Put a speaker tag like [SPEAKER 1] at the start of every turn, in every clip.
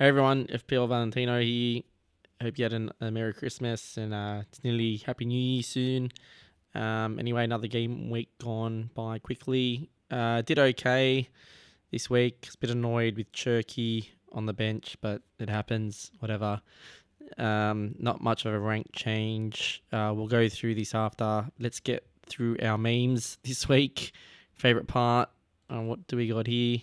[SPEAKER 1] Hey everyone, FPL Valentino here. Hope you had a Merry Christmas and it's nearly Happy New Year soon. Anyway, another game week gone by quickly. Did okay this week. Was a bit annoyed with Cherky on the bench, but it happens. Whatever. Not much of a rank change. We'll go through this after. Let's get through our memes this week. Favorite part. What do we got here?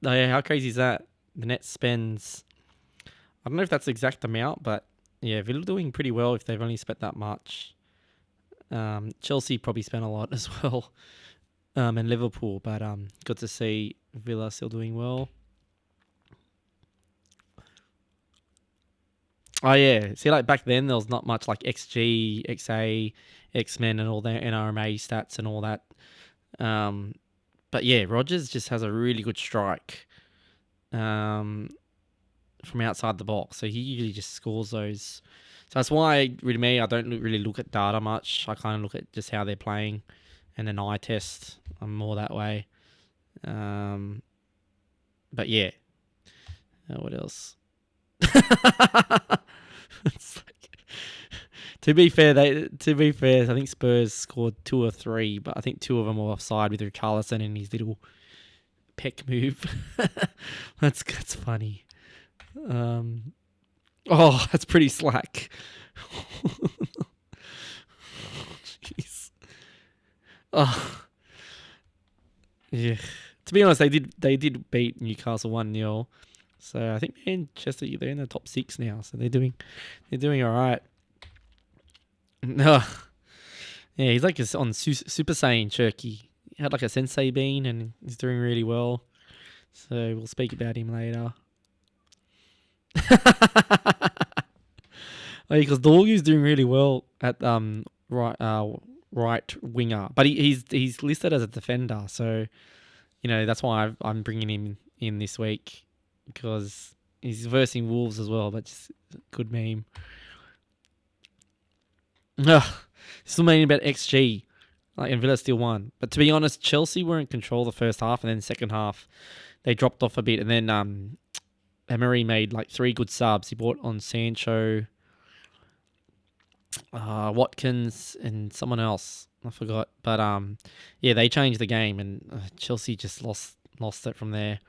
[SPEAKER 1] Oh yeah, how crazy is that? The net spends, I don't know if that's the exact amount, but yeah, Villa doing pretty well if they've only spent that much. Chelsea probably spent a lot as well, and Liverpool, but good to see Villa still doing well. Oh yeah, see, like back then there was not much like XG, XA, X-Men, and all their NRMA stats and all that. But yeah, Rodgers just has a really good strike. From outside the box. So he usually just scores those. So that's why, with me, I don't really look at data much. I kind of look at just how they're playing and then eye test. I'm more that way. But yeah. What else? It's like, to be fair, I think Spurs scored 2 or 3, but I think 2 of them were offside with Richarlison and his little peck move. That's funny. That's pretty slack. Jeez. Oh, yeah. To be honest, they did beat Newcastle 1-0. So I think Manchester, they're in the top 6 now. So they're doing all right. No. Yeah, he's like on Super Saiyan Cherky. He had like a Sensei bean and he's doing really well. So we'll speak about him later. Because Dorgu's doing really well at right winger, but he's listed as a defender, so that's why I'm bringing him in this week because he's versing Wolves as well. But just good meme. Still mean about XG, and Villa still won. But to be honest, Chelsea were in control the first half, and then second half they dropped off a bit, and then Emery made like 3 good subs. He brought on Sancho, Watkins, and someone else. I forgot. But yeah, they changed the game, and Chelsea just lost it from there.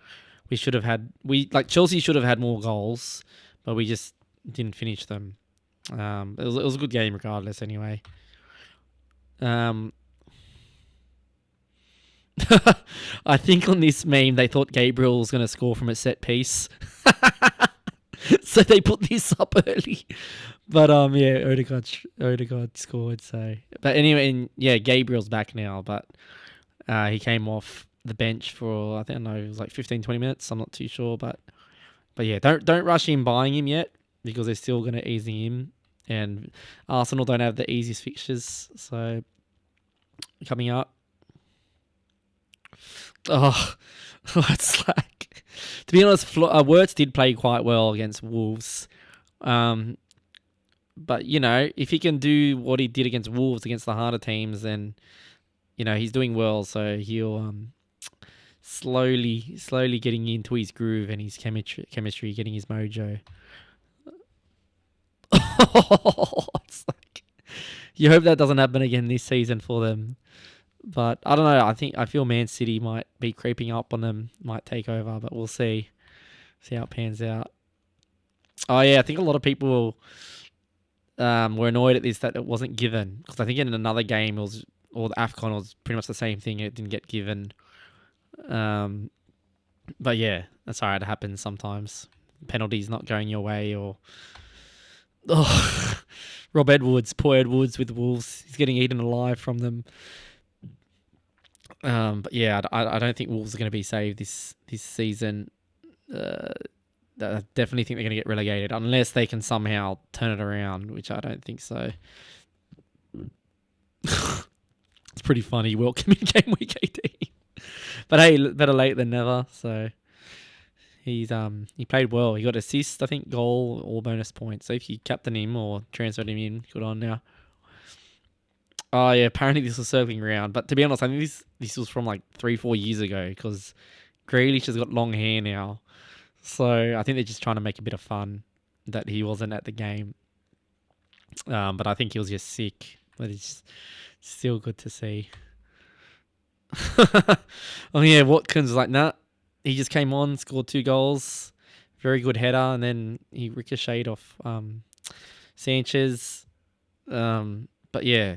[SPEAKER 1] Chelsea should have had more goals, but we just didn't finish them. It was a good game regardless. Anyway. I think on this meme they thought Gabriel was going to score from a set piece. So they put this up early. But yeah, Odegaard scored. So, but anyway, Gabriel's back now. But he came off the bench for I don't know, it was like 15-20 minutes. I'm not too sure, but yeah, don't rush in buying him yet because they're still going to ease him. And Arsenal don't have the easiest fixtures, so coming up. Oh, that's like, to be honest, Wirtz did play quite well against Wolves. But, if he can do what he did against Wolves, against the harder teams, then, he's doing well. So he'll slowly getting into his groove and his chemistry, getting his mojo. It's like, you hope that doesn't happen again this season for them. But I don't know. I feel Man City might be creeping up on them, might take over, but we'll see how it pans out. Oh yeah, I think a lot of people were annoyed at this that it wasn't given because I think in another game the AFCON was pretty much the same thing. It didn't get given. But yeah, that's alright. It happens sometimes. Penalties not going your way or. Oh, poor Edwards with the Wolves. He's getting eaten alive from them. But yeah, I don't think Wolves are going to be saved this season. I definitely think they're going to get relegated unless they can somehow turn it around, which I don't think so. It's pretty funny. Welcome in Gameweek 18. But hey, better late than never. So he played well. He got assist, I think, goal, or bonus points. So if you captain him or transferred him in, good on now. Oh yeah, apparently this was circling around. But to be honest, I think this was from like 3-4 years ago because Grealish has got long hair now. So I think they're just trying to make a bit of fun that he wasn't at the game. But I think he was just sick. But it's still good to see. Oh yeah, Watkins was like, nah. He just came on, scored 2 goals. Very good header, and then he ricocheted off Sanchez. But yeah,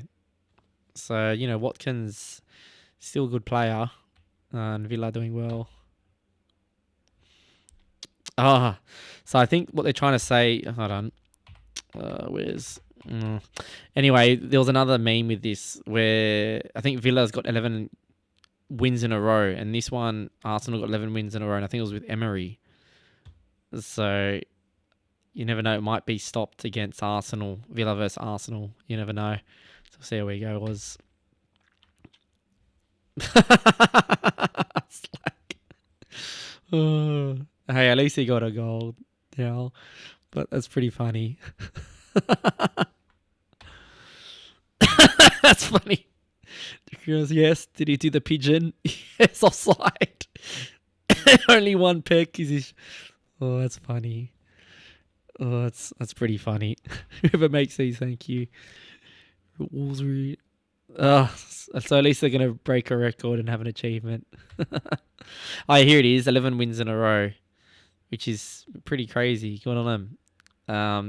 [SPEAKER 1] so Watkins still a good player, and Villa doing well. So I think what they're trying to say. Hold on, where's? Anyway, there was another meme with this where I think Villa's got 11 wins in a row, and this one Arsenal got 11 wins in a row, and I think it was with Emery. So you never know; it might be stopped against Arsenal, Villa versus Arsenal. You never know. So see how we go. Was oh, hey, at least he got a goal. Yeah, but that's pretty funny. That's funny. Because yes, did he do the pigeon? Yes, offside. Only one peck is his. Oh, that's funny. Oh, that's pretty funny. Whoever makes these, thank you. Wolseley. So at least they're gonna break a record and have an achievement. Here it is, 11 wins in a row, which is pretty crazy. Good on them.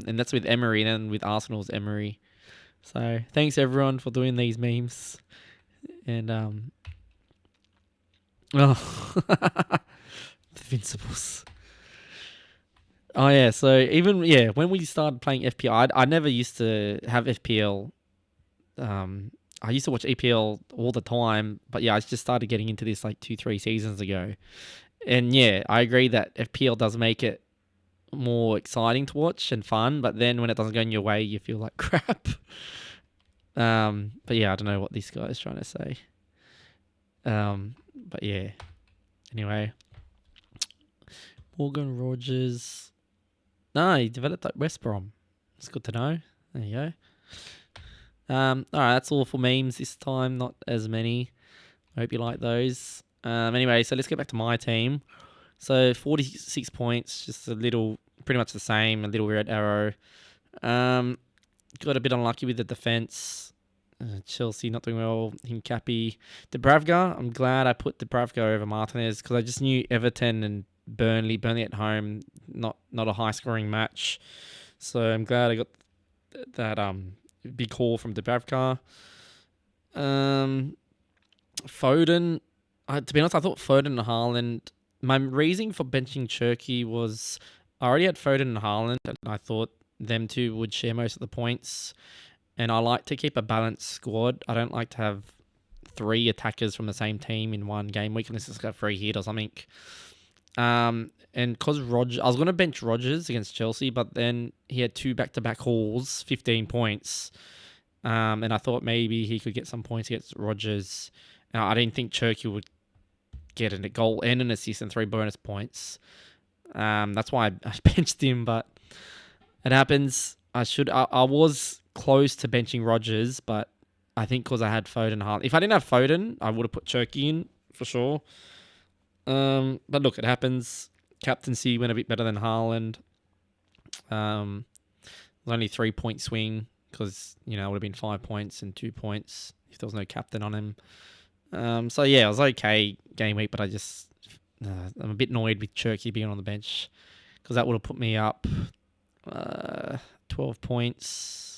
[SPEAKER 1] And that's with Emery, and then with Arsenal's Emery. So thanks everyone for doing these memes. And the Invincibles. Oh yeah, so even when we started playing FPL, I never used to have FPL. I used to watch EPL all the time, but yeah, I just started getting into this like 2-3 seasons ago. And yeah, I agree that FPL does make it more exciting to watch and fun, but then when it doesn't go in your way, you feel like crap. But yeah, I don't know what this guy is trying to say. But yeah. Anyway, Morgan Rogers. No, he developed at West Brom. It's good to know. There you go. All right, that's all for memes this time. Not as many. I hope you like those. Anyway, so let's get back to my team. So 46 points, just a little, pretty much the same. A little red arrow. Got a bit unlucky with the defense. Chelsea not doing well. Hincapi. Dubravka. I'm glad I put Dubravka over Martinez because I just knew Everton and Burnley at home, not a high scoring match. So I'm glad I got that big haul from Dubravka. Foden. To be honest, I thought Foden and Haaland. My reason for benching Cherky was I already had Foden and Haaland, and I thought them two would share most of the points. And I like to keep a balanced squad. I don't like to have 3 attackers from the same team in one game week unless it's got a free hit or something. And because I was going to bench Rodgers against Chelsea, but then he had 2 back-to-back hauls, 15 points. And I thought maybe he could get some points against Rodgers. I didn't think Cherky would get a goal and an assist and 3 bonus points. That's why I benched him, but it happens. I was close to benching Rodgers, but I think because I had Foden Haaland. If I didn't have Foden, I would have put Cherky in for sure. But look, it happens. Captaincy went a bit better than Haaland. It was only 3-point swing because it would have been 5 points and 2 points if there was no captain on him. So yeah, it was okay game week, but I'm a bit annoyed with Cherky being on the bench because that would have put me up 12 points.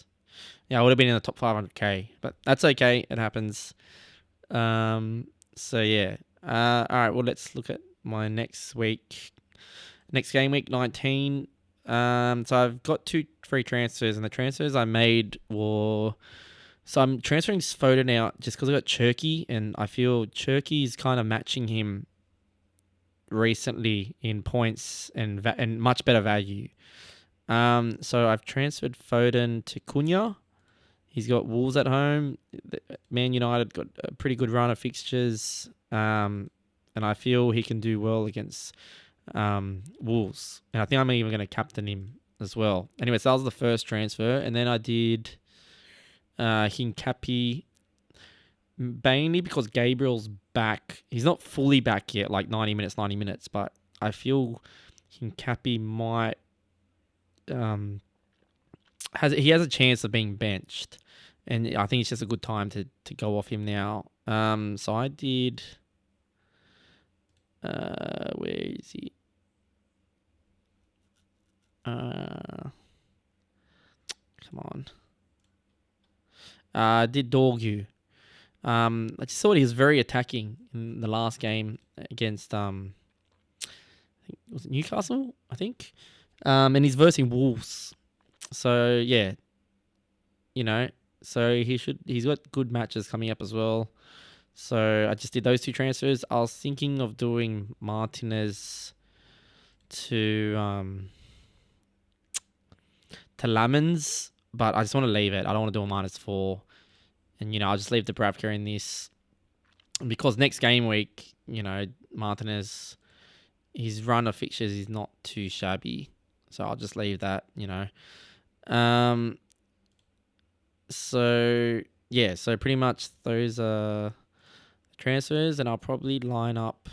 [SPEAKER 1] Yeah, I would have been in the top 500k, but that's okay. It happens. So yeah. All right. Well, let's look at my next week. Next game week 19. So I've got 2 free transfers, and the transfers I made were. So I'm transferring Foden out just because I got Cherky, and I feel Cherky is kind of matching him recently in points and much better value. So I've transferred Foden to Cunha. He's got Wolves at home. Man United got a pretty good run of fixtures. And I feel he can do well against Wolves. And I think I'm even going to captain him as well. Anyway, so that was the first transfer. And then I did Hincapi. mainly because Gabriel's back. He's not fully back yet, like 90 minutes, but I feel Hincapi might he has a chance of being benched, and I think it's just a good time to go off him now. So I did. Where is he? Come on. I did Dorgu. I just thought he was very attacking in the last game against I think, was it Newcastle? I think. And he's versing Wolves. So yeah, you know, so he's got good matches coming up as well. So I just did those two transfers. I was thinking of doing Martinez to Lamens, but I just want to leave it. I don't want to do a -4. And I'll just leave the Bravka in this. Because next game week, Martinez, his run of fixtures is not too shabby. So I'll just leave that, So yeah, so pretty much those are transfers, and I'll probably line up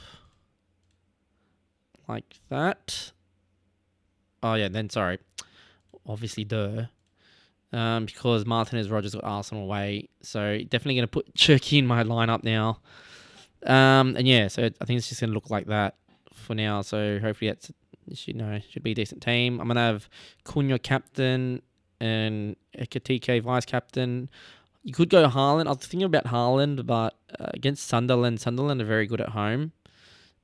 [SPEAKER 1] like that. Oh yeah, then sorry, obviously because Martinez Rogers got Arsenal away, so definitely going to put Cherky in my lineup now. And yeah, so I think it's just going to look like that for now. So hopefully that's should be a decent team. I'm going to have Cunha captain and Ekatike vice captain. You could go Haaland. I was thinking about Haaland, but against Sunderland are very good at home.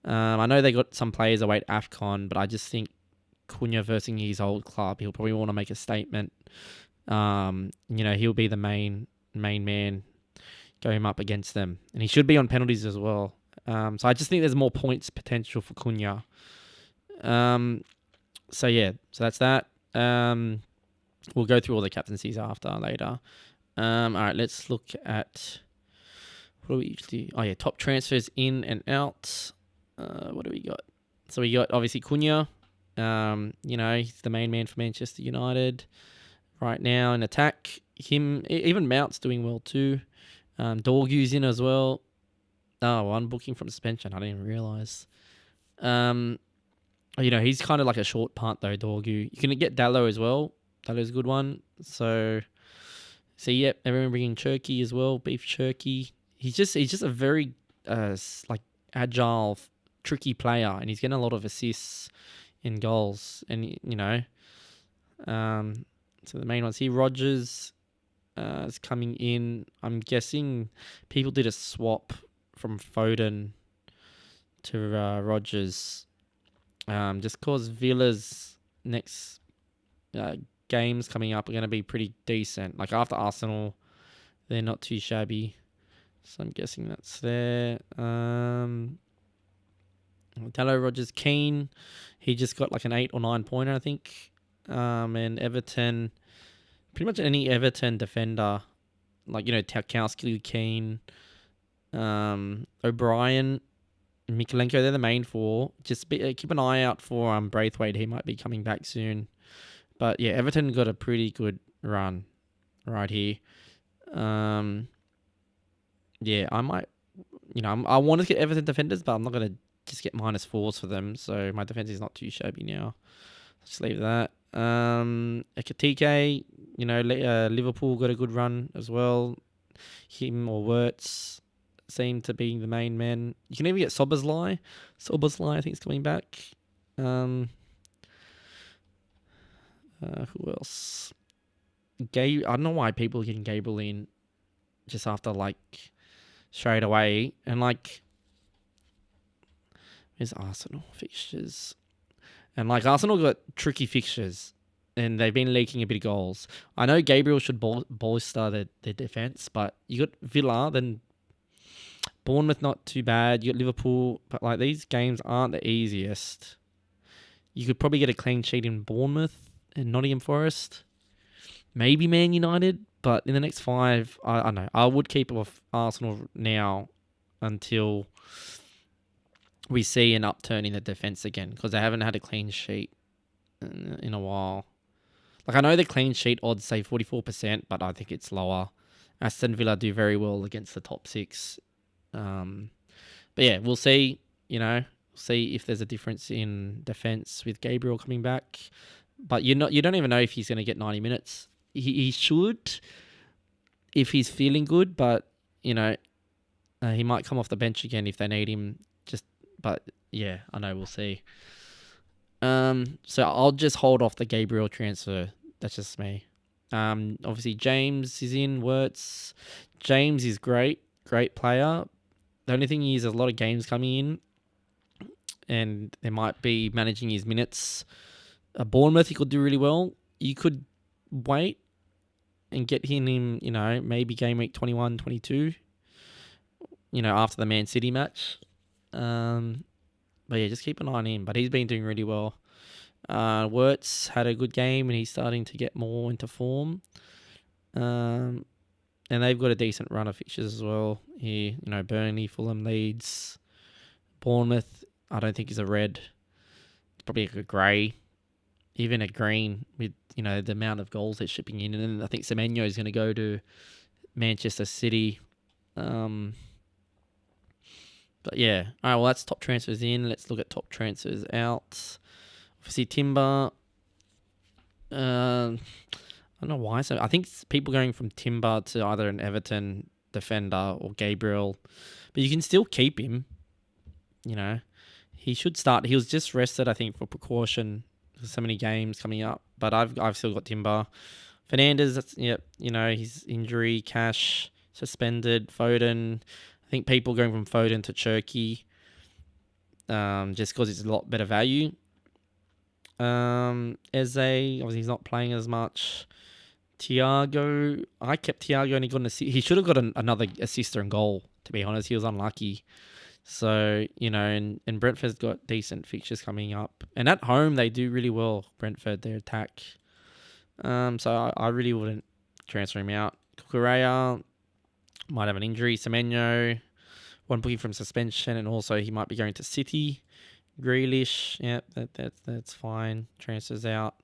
[SPEAKER 1] I know they got some players away at AFCON, but I just think Cunha versus his old club, he'll probably want to make a statement. He'll be the main man going up against them, and he should be on penalties as well. So I just think there's more points potential for Cunha. So yeah, so that's that. We'll go through all the captaincies later. All right, let's look at what do we usually do? Oh yeah, top transfers in and out. What do we got? So we got obviously Cunha. He's the main man for Manchester United right now in attack. Even Mount's doing well too. Dorgu's in as well. Oh, unbooking from suspension. I didn't even realise. He's kind of like a short punt though, Dorgu. You can get Dallo as well. Dallo's a good one. So yep, everyone bringing Cherky as well. Beef Cherky. He's just a very agile, tricky player, and he's getting a lot of assists in goals. And so the main ones here, Rogers is coming in. I'm guessing people did a swap from Foden to Rogers, just cause Villa's next games coming up are going to be pretty decent. Like after Arsenal, they're not too shabby. So I'm guessing that's there. Dallo Rogers Keane, he just got like an 8 or 9 pointer, I think. And Everton, pretty much any Everton defender, like Tarkowski, Keane, O'Brien, Mikalenko, they're the main four. Just keep an eye out for Braithwaite. He might be coming back soon. But yeah, Everton got a pretty good run right here. Yeah, I might, I want to get Everton defenders, but I'm not going to just get -4s for them. So my defense is not too shabby now. Just leave that. Ekatike, Liverpool got a good run as well. Him or Wirtz seem to be the main men. You can even get Soberslai. I think is coming back. Who else? I don't know why people are getting Gabriel in just after straight away. And where's Arsenal fixtures? And Arsenal got tricky fixtures, and they've been leaking a bit of goals. I know Gabriel should bolster their defense, but you got Villa, then Bournemouth not too bad. You got Liverpool, but these games aren't the easiest. You could probably get a clean sheet in Bournemouth and Nottingham Forest, maybe Man United, but in the next 5, I don't know. I would keep off Arsenal now until we see an upturn in the defense again, because they haven't had a clean sheet in a while. I know the clean sheet odds say 44%, but I think it's lower. Aston Villa do very well against the top 6. But yeah, we'll see. See if there's a difference in defense with Gabriel coming back. But you don't even know if he's going to get 90 minutes. He should if he's feeling good, but he might come off the bench again if they need him. But yeah, I know, we'll see. So I'll just hold off the Gabriel transfer. That's just me. Obviously James is in. Wirtz. James is great player. The only thing is there's a lot of games coming in, and they might be managing his minutes. Bournemouth, he could do really well. You could wait and get him in, maybe game week 21, 22, after the Man City match. But yeah, just keep an eye on him. But he's been doing really well. Wirtz had a good game, and he's starting to get more into form. And they've got a decent run of fixtures as well here. Burnley, Fulham, Leeds, Bournemouth. I don't think is a red. It's probably like a grey, even a green with the amount of goals they're shipping in. And then I think Semenyo is going to go to Manchester City. But yeah, all right. Well, that's top transfers in. Let's look at top transfers out. Obviously, Timber. I don't know why. So I think people going from Timber to either an Everton defender or Gabriel, but you can still keep him. He should start. He was just rested, I think, for precaution. There's so many games coming up, but I've still got Timber. Fernandez, his injury, Cash suspended. Foden, I think people going from Foden to Cherky, just because it's a lot better value. Eze, obviously he's not playing as much. Thiago, I kept Thiago and he got an assist. He should have got another assist and goal, to be honest. He was unlucky. So, and Brentford's got decent fixtures coming up. And at home, they do really well, Brentford, their attack. So I really wouldn't transfer him out. Kukureya might have an injury. Semenyo, one booking from suspension, and also he might be going to City. Grealish, yeah, that's fine. Transfers out.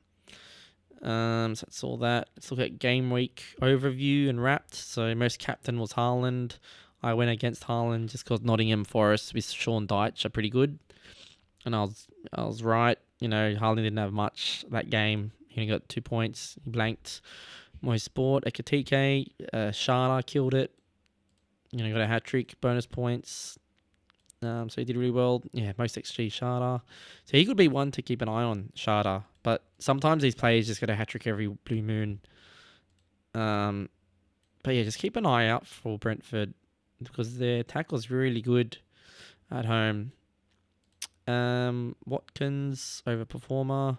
[SPEAKER 1] So that's all that. Let's look at game week overview and wrapped. So most captain was Haaland. I went against Haaland just because Nottingham Forest with Sean Dyche are pretty good, and I was right. Haaland didn't have much that game. He only got 2 points. He blanked. Most sport, Ekatike, Shana killed it. Got a hat trick, bonus points. So he did really well. Yeah, most XG Shada. So he could be one to keep an eye on, Shada. But sometimes these players just get a hat trick every blue moon. But yeah, just keep an eye out for Brentford because their tackle's really good at home. Watkins, overperformer.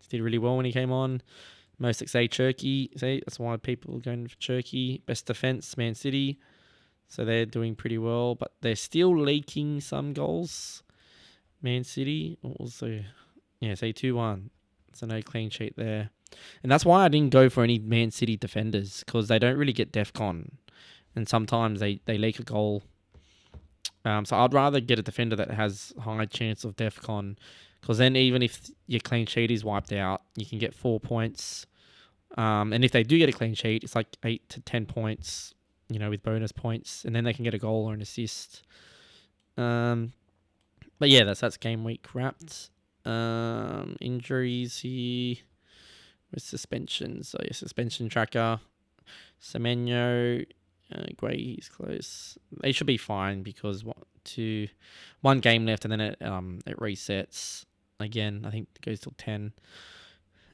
[SPEAKER 1] He did really well when he came on. Most XA Cherky. See, that's why people are going for Cherky. Best defense, Man City. So they're doing pretty well, but they're still leaking some goals. Man City also, say 2-1. So no clean sheet there. And that's why I didn't go for any Man City defenders, because they don't really get DEFCON. And sometimes they leak a goal. So I'd rather get a defender that has high chance of DEFCON, because then even if your clean sheet is wiped out, you can get 4 points. And if they do get a clean sheet, it's like 8 to 10 points. With bonus points, and then they can get a goal or an assist. But yeah, that's game week wrapped. Injuries here with suspensions. So yeah, suspension tracker. Semenyo, Gray, he's close. They should be fine because one game left, and then it resets again. I think it goes till 10.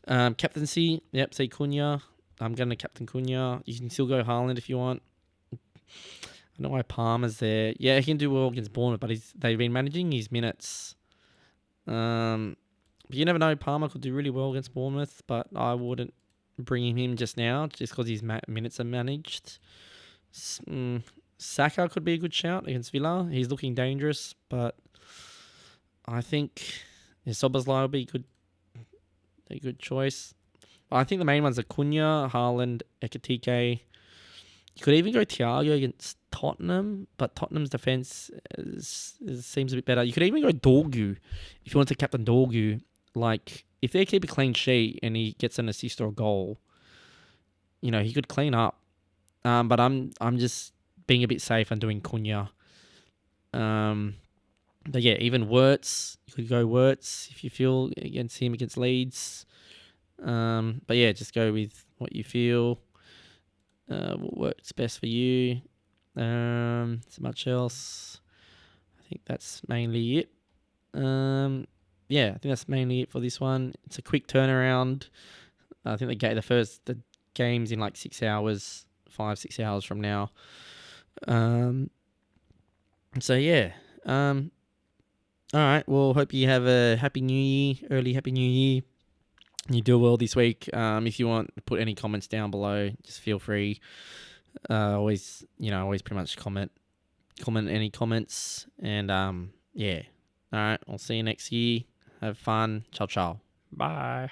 [SPEAKER 1] Captaincy, yep, say Cunha. I'm going to captain Cunha. You can still go Haaland if you want. I don't know why Palmer's there. Yeah, he can do well against Bournemouth, but they've been managing his minutes. But you never know. Palmer could do really well against Bournemouth, but I wouldn't bring him just now, just because his minutes are managed. Saka could be a good shout against Villa. He's looking dangerous, but I think Szoboszlai will be a good choice. I think the main ones are Cunha, Haaland, Ekatike. You could even go Thiago against Tottenham, but Tottenham's defense seems a bit better. You could even go Dorgu if you want to captain Dorgu. Like, if they keep a clean sheet and he gets an assist or a goal, he could clean up. But I'm just being a bit safe and doing Cunha. But yeah, even Wirtz, you could go Wirtz if you feel against him against Leeds. But yeah, just go with what you feel. What works best for you. So much else. I think that's mainly it. Yeah, I think that's mainly it for this one. It's a quick turnaround. I think the game's in like 6 hours, 5-6 hours from now. So yeah. All right. Well, hope you have a happy New Year, early happy New Year. You do well this week. If you want to put any comments down below, just feel free. Always pretty much comment any comments, and yeah. All right. I'll see you next year. Have fun. Ciao, ciao. Bye.